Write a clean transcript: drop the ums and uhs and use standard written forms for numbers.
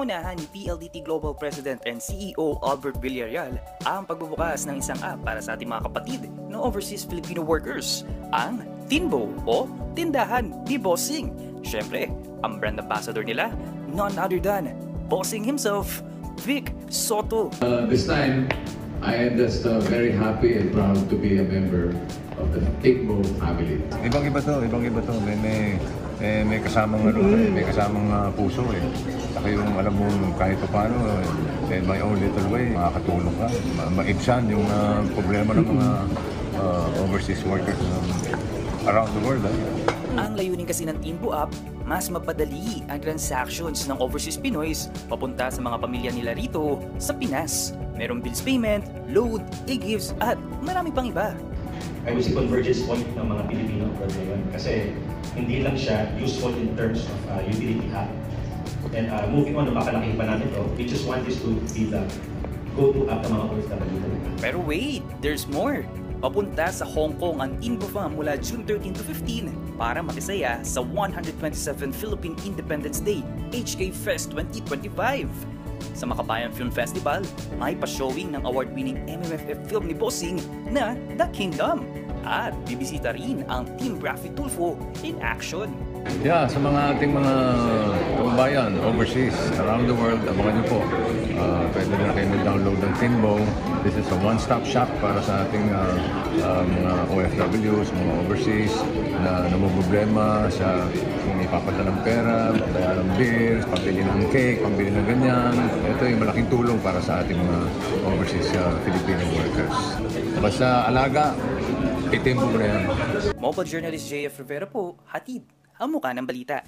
Pinangunahan ni PLDT Global President and CEO Albert Villarreal ang pagbubukas ng isang app para sa ating mga kapatid na overseas Filipino workers, ang Tinbo o Tindahan ni Bossing. Siyempre, ang brand ambassador nila, none other than Bossing himself, Vic Soto. This time, I am just very happy and proud to be a member of the Tinbo family. Ibang-iba to. May kasamang may kasamang puso eh. Saka yung alam mo kahit paano, in my own little way, makakatulong ka. Maibsan yung problema ng mga overseas workers around the world. Ang layunin kasi ng Tinbo app, mas mapadali ang transactions ng overseas Pinoys papunta sa mga pamilya nila rito sa Pinas. Merong bills payment, load, e-gifts at marami pang iba. I would say convergence point ng mga Pilipino ngayon kasi hindi lang siya useful in terms of utility app. And moving on, makalaki pa natin to. We just want this to be the go-to app ng mga OFW. Pero wait, there's more! Papunta sa Hong Kong ang Tinbo Fam mula June 13 to 15 para makisaya sa 127 Philippine Independence Day HK Fest 2025. Sa Makabayan Film Festival, may pa-showing ng award-winning MMFF film ni Bossing na The Kingdom. At bibisita rin ang Team Raffy Tulfo in action. Yeah, sa mga ating mga kababayan overseas, around the world, abangan nyo po. Pwede na kayo mag-download ng Tinbo. This is a one-stop shop para sa ating mga OFWs, mga overseas na namumblema sa kung ipapadala ng pera, bayaran ng bills, pambili ng cake, pambili ng ganyan. Ito yung malaking tulong para sa ating mga overseas Filipino workers. Basta alaga, itimbo mo na yan. Mobile journalist JF Rivera po, hatid ang mukha ng balita.